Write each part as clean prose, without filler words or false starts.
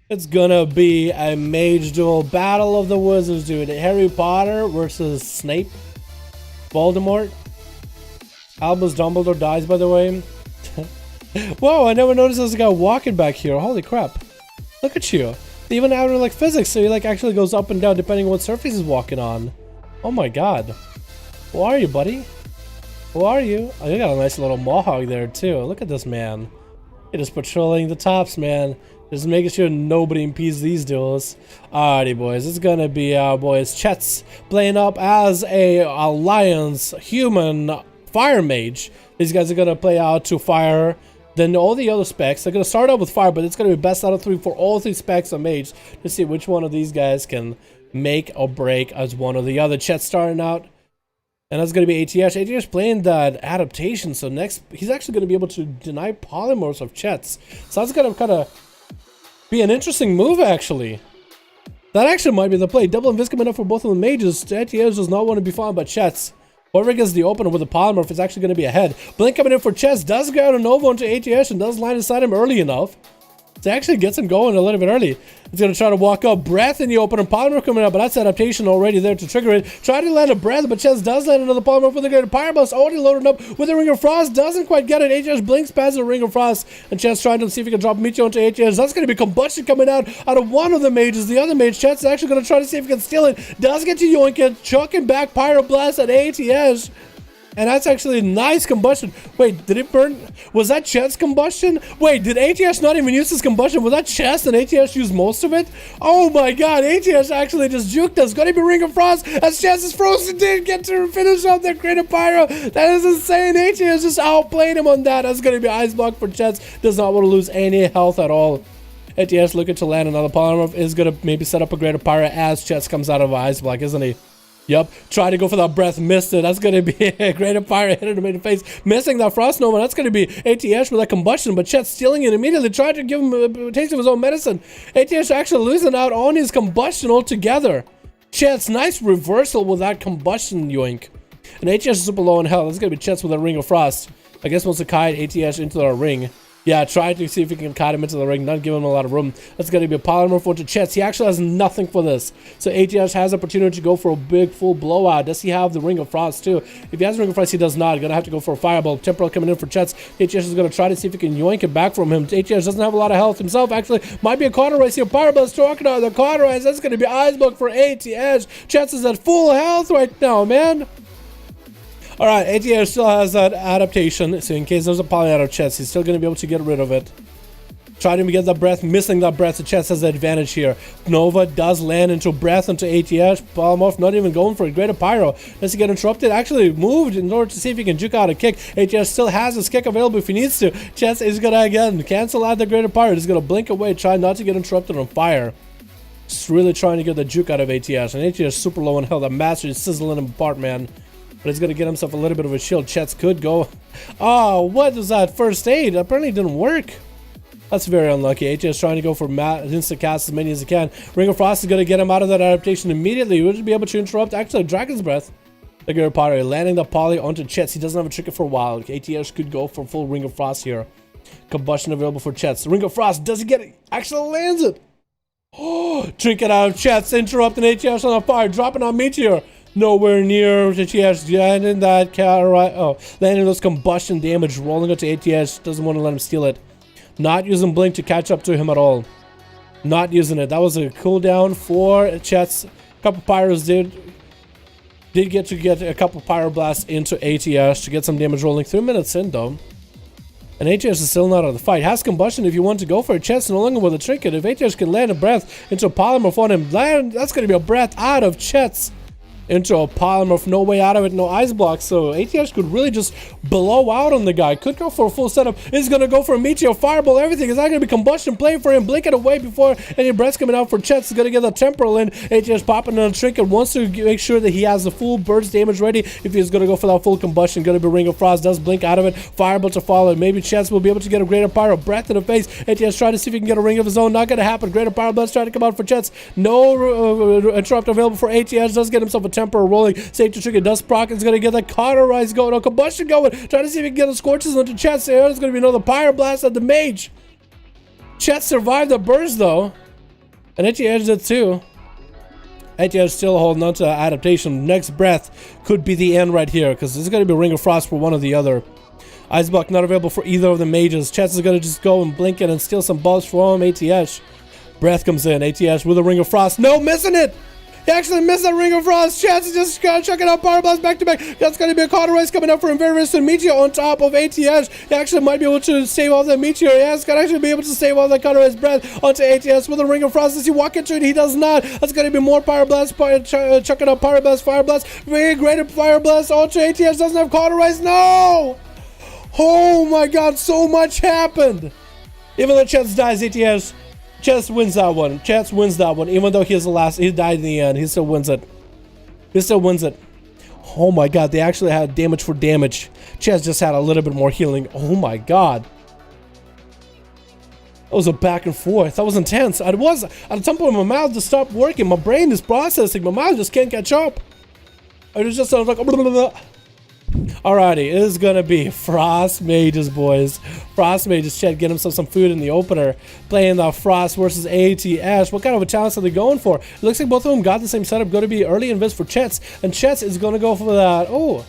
It's gonna be a Mage duel, Battle of the Wizards, dude. Harry Potter versus Snape, Voldemort. Albus Dumbledore dies, by the way. Whoa, I never noticed there's a guy walking back here. Holy crap. Look at you. They even added like physics, so he like actually goes up and down depending on what surface he's walking on. Oh my god. Who are you, buddy? Who are you? Oh, you got a nice little mohawk there too. Look at this man. You're just patrolling the tops, man. Just making sure nobody impedes these duels. Alrighty, boys. It's gonna be our boys Chet's playing up as a Alliance human fire mage. These guys are gonna play out to fire. Then all the other specs. They're gonna start out with fire, but it's gonna be best out of 3 for all 3 specs of mage to see which one of these guys can make or break as one or the other. Chet's starting out. And that's going to be ATH. ATH playing that adaptation, so next he's actually going to be able to deny polymorphs of Chet's. So that's going to kind of be an interesting move, actually. That actually might be the play. Double Invis coming up for both of the mages. ATH does not want to be found by Chet's. Whoever gets the opener with the polymorph is actually going to be ahead. Blink coming in for Chet's does get a Nova onto ATH and does line inside him early enough. So actually gets him going a little bit early. He's going to try to walk up. Breath in the opener. Polymer coming up, but that's adaptation already there to trigger it. Try to land a breath, but Chess does land another polymer with a greater Pyre Blast. Already loaded up with a Ring of Frost. Doesn't quite get it. ATH blinks past the Ring of Frost. And Chess trying to see if he can drop Meteor onto ATH. That's going to be combustion coming out of one of the mages. The other mage, Chess, is actually going to try to see if he can steal it. Does get to yoink it. Chucking back Pyro Blast at ATH. And that's actually nice combustion. Wait, did it burn? Was that Chess combustion? Wait, did ATH not even use this combustion? Was that Chess and ATH used most of it? Oh my god, ATH actually just juked us. Gonna be Ring of Frost as Chess is frozen. Didn't get to finish off their Creative Pyro. That is insane. ATH just outplayed him on that. That's gonna be Ice Block for Chess. Does not want to lose any health at all. ATH looking to land another polymorph. Is gonna maybe set up a Greater Pyro as Chess comes out of Ice Block, isn't he? Yep, try to go for that breath, missed it. That's going to be a Greater Pyro hit him in the face. Missing that Frost Nova. That's going to be ATH with that combustion, but Chet stealing it immediately. Tried to give him a taste of his own medicine. ATH actually losing out on his combustion altogether. Chet's nice reversal with that combustion yoink. And ATH is super low in health. That's going to be Chet's with a Ring of Frost. I guess wants to kite ATH into the ring. Yeah, try to see if he can kite him into the ring, not give him a lot of room. That's going to be a polymorph onto Chet's. He actually has nothing for this. So ATH has the opportunity to go for a big full blowout. Does he have the Ring of Frost too? If he has the Ring of Frost, he does not. Going to have to go for a Fireball. Temporal coming in for Chet's. ATH is going to try to see if he can yoink it back from him. ATH doesn't have a lot of health himself, actually. Might be a cauterize here. Fireball is talking out the cauterize. That's going to be Ice Block for ATH. Chet's is at full health right now, man. Alright, ATH still has that adaptation, so in case there's a poly out of Chess, he's still going to be able to get rid of it. Trying to get that breath, missing that breath, so Chess has the advantage here. Nova does land into breath into ATH, polymorph not even going for a Greater Pyro. Does he get interrupted? Actually moved in order to see if he can juke out a kick. ATH still has his kick available if he needs to. Chess is going to again cancel out the Greater Pyro. He's going to blink away, try not to get interrupted on fire. Just really trying to get the juke out of ATH, and ATH is super low in health. That master is sizzling him apart, man. But he's going to get himself a little bit of a shield. Chet's could go. Oh, what was that? First aid? Apparently didn't work. That's very unlucky. ATH is trying to go for instant cast as many as he can. Ring of Frost is going to get him out of that adaptation immediately. He would be able to interrupt. Actually, Dragon's Breath. The Greater Pyro landing the poly onto Chet's. He doesn't have a trigger for a while. ATH could go for full Ring of Frost here. Combustion available for Chet's. Ring of Frost. Does he get it? Actually lands it. Oh, trinket out of Chet's. Interrupting ATH on the fire. Dropping on Meteor. Nowhere near ATH, landing that landing those combustion damage, rolling it to ATH, doesn't want to let him steal it. Not using Blink to catch up to him at all. Not using it. That was a cooldown for Chet's. A couple Pyros did get a couple Pyro Blasts into ATH to get some damage rolling. 3 minutes in though. And ATH is still not out of the fight. Has combustion if you want to go for a Chet's no longer with a trinket. If ATH can land a breath into a polymorph on him, that's going to be a breath out of Chet's. Into a polymorph, no way out of it, no ice block, so ATH could really just blow out on the guy. Could go for a full setup, is gonna go for a Meteor, Fireball, everything. Is not gonna be combustion play for him, blink it away before any breaths coming out for Chet's. Is gonna get the temporal in. ATH popping on a trinket, wants to make sure that he has the full burst damage ready. If he's gonna go for that full combustion, gonna be Ring of Frost, does blink out of it, Fireball to follow. Maybe Chet's will be able to get a Greater Pyro, breath in the face. ATH trying to see if he can get a ring of his own, not gonna happen. Greater Pyro Blast trying to come out for Chet's. No interrupt available for ATH, does get himself a temporal rolling. Safe to trigger, does proc, is gonna get that cauterize going, no combustion going, trying to see if he can get the scorches onto Chet. There's gonna be another Pyro Blast at the mage. Chet survived the burst though. And ATH did too. ATH still holding on to adaptation. Next breath could be the end right here, because this is going to be Ring of Frost for one or the other. Ice Block not available for either of the mages. Chance is going to just go and blink it and steal some buffs from ATH. Breath comes in. ATH with a Ring of Frost. No, missing it! He actually missed that Ring of Frost. Chance is just checking out Power Blast back to back. That's going to be a Cauterize coming up for him very, very soon. Meteor on top of ATH. He actually might be able to save off that Meteor. Yeah, he's going to actually be able to save off that Cauterize Breath onto ATH with a Ring of Frost. Does he walk into it? He does not. That's going to be more Power Blast. Chucking out Power Blast, Fire Blast. Very great Fire Blast onto ATH. Doesn't have Cauterize. No! Oh my god, so much happened. Even though Chance dies, ATH. Chance wins that one. Chance wins that one. Even though he died in the end, he still wins it. He still wins it. Oh my god, they actually had damage for damage. Chance just had a little bit more healing. Oh my god. That was a back and forth. That was intense. At some point my mouth just stopped working. My brain is processing. My mouth just can't catch up. I was just like, blah, blah, blah. Alrighty, it is gonna be Frost Mages, boys. Frost Mages, Chet, get himself some food in the opener. Playing the Frost versus ATH. What kind of a challenge are they going for? It looks like both of them got the same setup. Going to be early invis for Chet's. And Chet's is gonna go for that. Oh,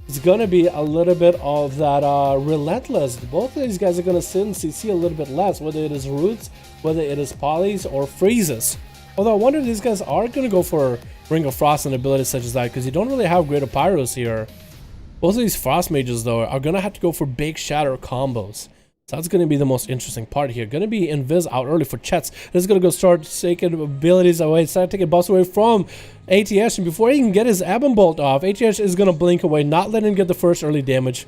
it's gonna be a little bit of that Relentless. Both of these guys are gonna sit and CC a little bit less, whether it is Roots, whether it is Polys, or Freezes. Although I wonder if these guys are gonna go for Ring of Frost and abilities such as that, because you don't really have Greater Pyros here. Both of these Frost Mages, though, are going to have to go for big shatter combos. So that's going to be the most interesting part here. Going to be Invis out early for Chets. This is going to go start taking abilities away, start taking buffs away from ATH. And before he can get his Ebon Bolt off, ATH is going to blink away, not letting him get the first early damage.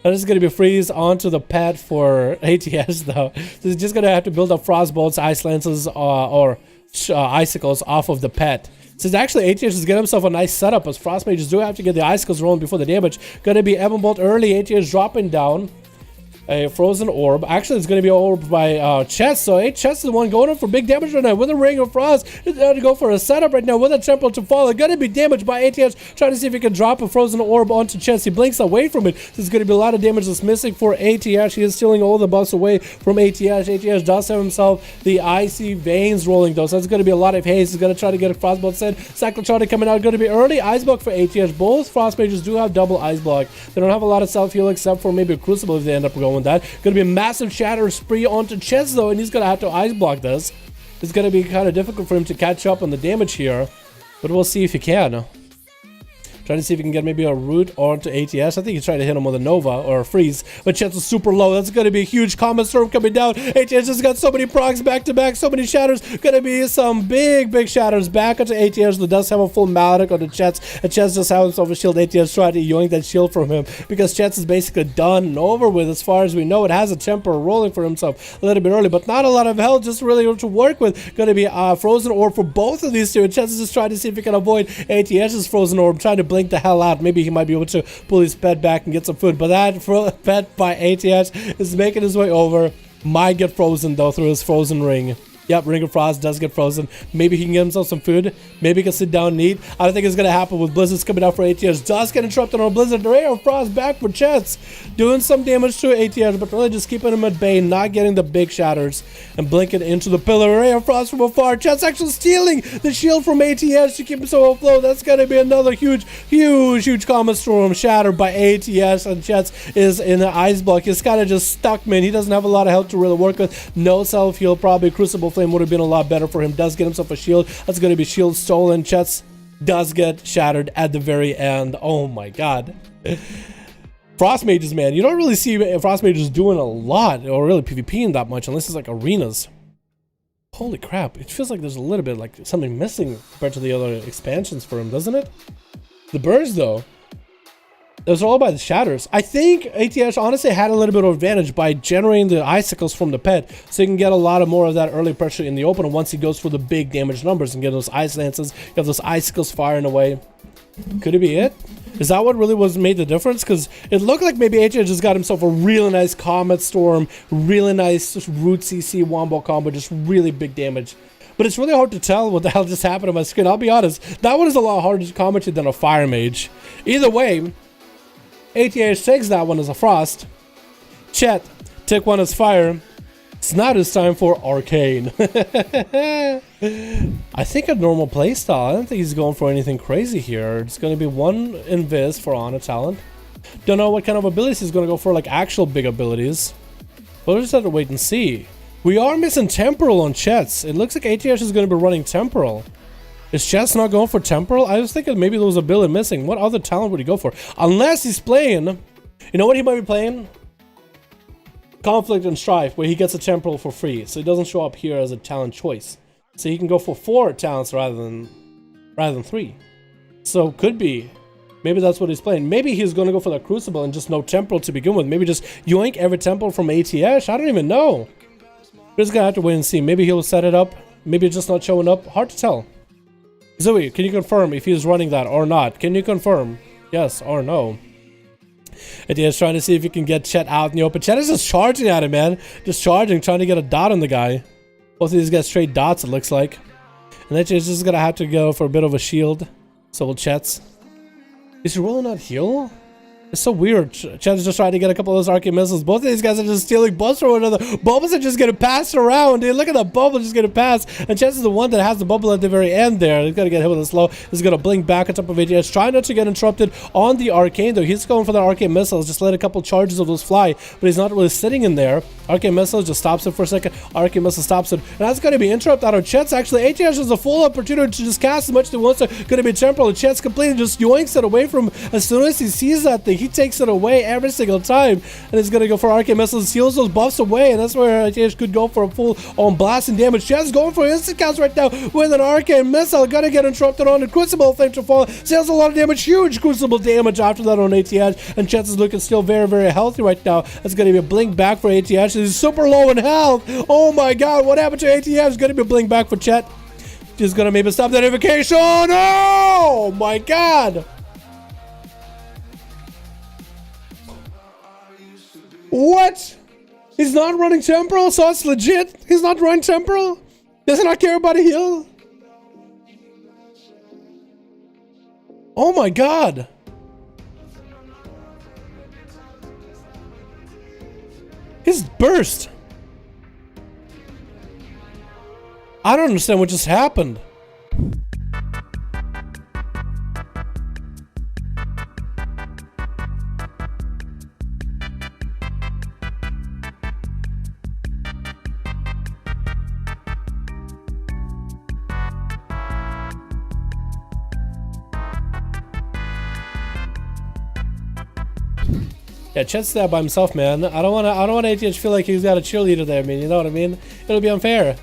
And this is going to be freeze onto the pet for ATH, though. So he's just going to have to build up Frost Bolts, Ice Lances, or Icicles off of the pet. Since actually ATH is getting himself a nice setup, as Frost Mages do have to get the Icicles rolling before the damage. Gonna be Ebon Bolt early, ATH dropping down. A Frozen Orb. Actually, it's going to be orbed by Chess. So, Chess is the one going up for big damage right now with a Ring of Frost. He's going to go for a setup right now with a Temple to Fall. Going to be damaged by ATH. Trying to see if he can drop a Frozen Orb onto Chess. He blinks away from it. There's going to be a lot of damage that's missing for ATH. He is stealing all the buffs away from ATH. ATH does have himself the Icy Veins rolling, though. So, that's going to be a lot of haste. He's going to try to get a Frostbolt in. Cyclotron coming out. Going to be early Ice Block for ATH. Both Frost Mages do have double Ice Block. They don't have a lot of self-heal except for maybe a Crucible if they end up going with that. Going to be a massive shatter spree onto Chess, though, and he's going to have to Ice Block this. It's going to be kind of difficult for him to catch up on the damage here, but we'll see if he can. Trying to see if he can get maybe a Root onto ATS. I think he's trying to hit him with a Nova or a Freeze, but Chance is super low. That's going to be a huge Comet Storm coming down. ATS has got so many procs back to back, so many shatters. Going to be some big shatters back onto ATS that does have a full Maledic onto Chance, and Chance just has himself a shield. ATS trying to yoink that shield from him because Chance is basically done and over with as far as we know. It has a Temper rolling for himself a little bit early, but not a lot of health, just really to work with. Going to be Frozen Orb for both of these two, and Chance is just trying to see if he can avoid ATS's Frozen Orb, trying to blink the hell out. Maybe he might be able to pull his pet back and get some food, but that pet by ATH is making his way over. Might get frozen, though, through his Frozen Ring. Yep, Ring of Frost does get frozen. Maybe he can get himself some food. Maybe he can sit down and eat. I don't think it's going to happen with Blizzards coming out for ATH. Does get interrupted on Blizzard. Ray of Frost back for Chance. Doing some damage to ATH, but really just keeping him at bay, not getting the big shatters, and blinking into the pillar. Ray of Frost from afar. Chance actually stealing the shield from ATH to keep himself afloat. That's going to be another huge Comet Storm shattered by ATH, and Chance is in the Ice Block. He's kind of just stuck, man. He doesn't have a lot of health to really work with. No self-heal. Probably Crucible Flame would have been a lot better for him. Does get himself a shield. That's going to be shield stolen. Chess does get shattered at the very end. Oh my god. Frost Mages, man. You don't really see Frost Mages doing a lot or really PvPing that much unless it's like arenas. Holy crap. It feels like there's a little bit like something missing compared to the other expansions for him, doesn't it? The birds, though, those are all by the shatters. I think ATH honestly had a little bit of advantage by generating the Icicles from the pet, so you can get a lot more of that early pressure in the open once he goes for the big damage numbers and get those Ice Lances, you have those Icicles firing away. Could it be it? Is that what really made the difference? Because it looked like maybe ATH just got himself a really nice Comet Storm, really nice Root CC Wombo combo, just really big damage. But it's really hard to tell what the hell just happened on my screen. I'll be honest, that one is a lot harder to commentate than a Fire Mage. Either way, ATH takes that one as a Frost. Chet took one as Fire. So now it's time for Arcane. I think a normal playstyle. I don't think he's going for anything crazy here. It's going to be one invis for honor talent. Don't know what kind of abilities he's going to go for, like actual big abilities. But we'll just have to wait and see. We are missing Temporal on Chets. It looks like ATH is going to be running Temporal. Is Chets not going for Temporal? I was thinking maybe there was a ability missing. What other talent would he go for? Unless he's playing... You know what he might be playing? Conflict and Strife, where he gets a Temporal for free. So he doesn't show up here as a talent choice. So he can go for 4 talents rather than 3. So could be. Maybe that's what he's playing. Maybe he's going to go for the Crucible and just no Temporal to begin with. Maybe just yoink every Temporal from ATH. I don't even know. We're just going to have to wait and see. Maybe he'll set it up. Maybe just not showing up. Hard to tell. Zoe, can you confirm if he's running that or not? Can you confirm? Yes or no? ATH is trying to see if he can get Chet out in the open. Chet is just charging at him, man. Just charging, trying to get a dot on the guy. Both of these guys straight dots, it looks like. And ATH is just going to have to go for a bit of a shield. So will Chet's. Is he rolling out heal? It's so weird. Chet is just trying to get a couple of those arcane missiles. Both of these guys are just stealing buffs from one another. Bubbles are just getting passed around, dude. Look at that bubble just getting passed. And Chet is the one that has the bubble at the very end there. He's gonna get hit with a slow. He's gonna blink back on top of ATH. Trying not to get interrupted on the arcane though. He's going for the arcane missiles. Just let a couple charges of those fly. But he's not really sitting in there. Arcane missile just stops it for a second. Arcane missile stops it. And that's gonna be interrupt out of Chet's. Actually, ATH has a full opportunity to just cast as much as he wants to. Gonna be Temporal. Chet's completely just yoinks it away from him. As soon as he sees that thing, he takes it away every single time, and he's gonna go for arcane missiles, seals those buffs away, and that's where ATH could go for a full on blasting damage. Chet's going for instant counts right now with an arcane missile. Gonna get interrupted on the Crucible thing to fall. Seals a lot of damage, huge Crucible damage after that on ATH, and Chet is looking still very, very healthy right now. It's gonna be a blink back for ATH. He's super low in health. Oh my god, what happened to ATH? It's gonna be a blink back for Chet. Just gonna maybe stop that invocation. Oh my god. What? He's not running Temporal, so it's legit? He's not running Temporal? Does he not care about a heal? Oh my god. He's burst. I don't understand what just happened. Yeah, Chet's there by himself, man. I don't want ATH to feel like he's got a cheerleader there, man. You know what I mean? It'll be unfair.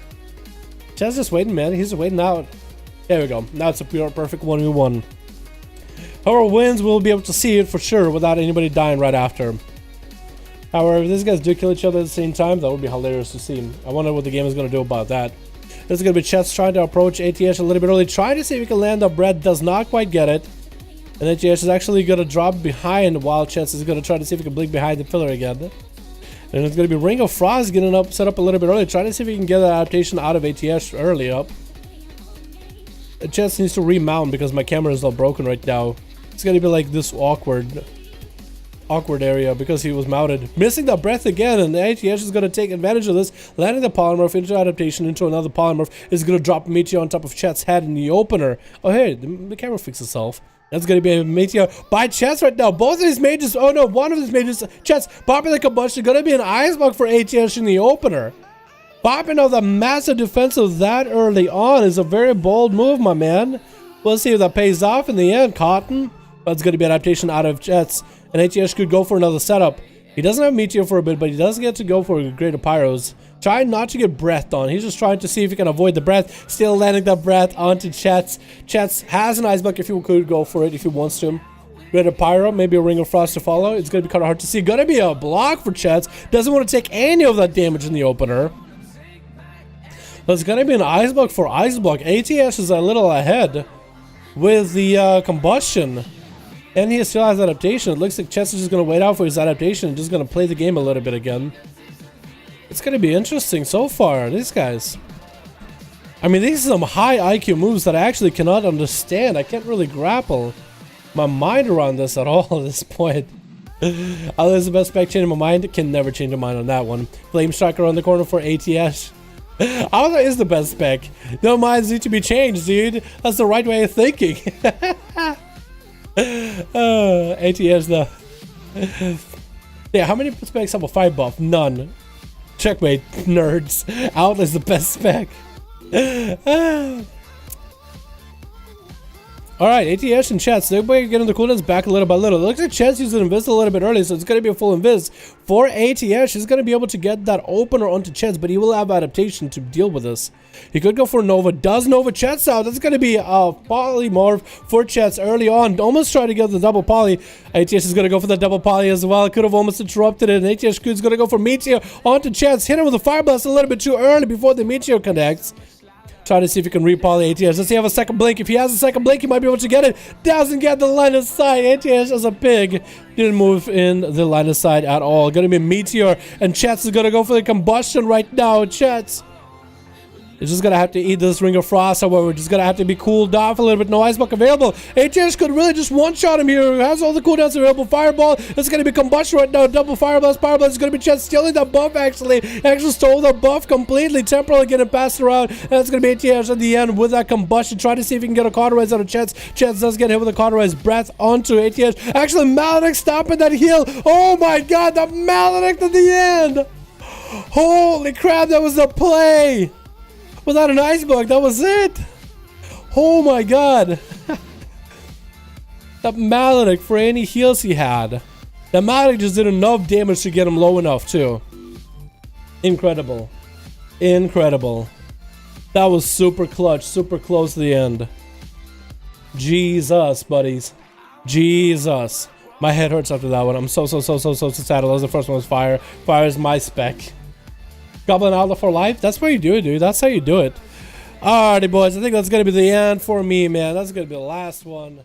Chet's just waiting, man. He's just waiting out. There we go. Now it's a pure perfect 1v1. Whoever wins, we'll be able to see it for sure without anybody dying right after. However, if these guys do kill each other at the same time, that would be hilarious to see. I wonder what the game is going to do about that. This is going to be Chet's trying to approach ATH a little bit early, trying to see if he can land up Brett. Does not quite get it. And ATH is actually going to drop behind while Chet is going to try to see if he can blink behind the pillar again. And it's going to be Ring of Frost getting up, set up a little bit early, trying to see if he can get that adaptation out of ATH early up. Chet needs to remount because my camera is all broken right now. It's going to be like this awkward area because he was mounted. Missing the breath again, and the ATH is going to take advantage of this, landing the polymorph into adaptation into another polymorph. Is going to drop Meteor on top of Chet's head in the opener. Oh hey, the camera fixed itself. That's going to be a Meteor by Chets right now. Both of these mages, oh no, one of these mages, Chets, popping the combustion, going to be an ice block for ATH in the opener. Popping out the massive defensive that early on is a very bold move, my man. We'll see if that pays off in the end, Cotton. That's going to be adaptation out of Chets, and ATH could go for another setup. He doesn't have Meteor for a bit, but he does get to go for Greater Pyros. Trying not to get breathed on. He's just trying to see if he can avoid the breath. Still landing that breath onto Chets. Chets has an Ice Block if he could go for it, if he wants to. Greater Pyro, maybe a Ring of Frost to follow. It's going to be kind of hard to see. Going to be a block for Chets. Doesn't want to take any of that damage in the opener. There's going to be an Ice Block for Ice Block. ATH is a little ahead with the combustion. And he still has adaptation. It looks like Chets is just going to wait out for his adaptation and just going to play the game a little bit again. It's going to be interesting so far, these guys. I mean, these are some high IQ moves that I actually cannot understand. I can't really grapple my mind around this at all at this point. Outlaw is the best spec, changing my mind. Can never change my mind on that one. Flame Striker on the corner for ATS. Outlaw is the best spec. No minds need to be changed, dude. That's the right way of thinking. ATS though. Yeah, how many specs have a 5 buff? None. Checkmate, nerds. Outlaw is the best spec. Alright, ATS and Chats. So everybody getting the cooldowns back a little by little. It looks like Chats used an invis a little bit early, so it's going to be a full invis. For ATS, he's going to be able to get that opener onto Chats, but he will have adaptation to deal with this. He could go for Nova. Does Nova Chats out? That's going to be a polymorph for Chats early on. Almost trying to get the double poly. ATS is going to go for the double poly as well. Could have almost interrupted it. And ATS is going to go for Meteor onto Chats. Hit him with a Fire Blast a little bit too early before the Meteor connects. Try to see if he can repoly ATS. Let's see if he has a second blink. If he has a second blink, he might be able to get it. Doesn't get the line of sight. ATS as a pig didn't move in the line of sight at all. Gonna be Meteor, and Chats is gonna go for the combustion right now. Chats is just gonna have to eat this Ring of Frost. However, just gonna have to be cooled off a little bit. No Ice Block available. ATS could really just one-shot him here. Has all the cooldowns available. Fireball. It's gonna be combustion right now. Double Fire Blast. Fire Blast is gonna be Chats stealing that buff. Actually stole the buff completely. Temporarily getting passed around, and it's gonna be ATS at the end with that combustion. Try to see if he can get a cauterize out of Chats. Chats does get hit with a cauterize breath onto ATS. Actually, Maledict stopping that heal. Oh my god, that Maledict at the end. Holy crap, that was the play. Without an Ice Block, that was it. Oh my god. That Maledict, for any heals he had. That Maledict just did enough damage to get him low enough too. Incredible. Incredible. That was super clutch, super close to the end. Jesus, buddies. Jesus. My head hurts after that one. I'm so sad. That was the first one was Fire. Fire is my spec. Goblin Outlaw for life? That's what you do it, dude. That's how you do it. Alrighty, boys. I think that's going to be the end for me, man. That's going to be the last one.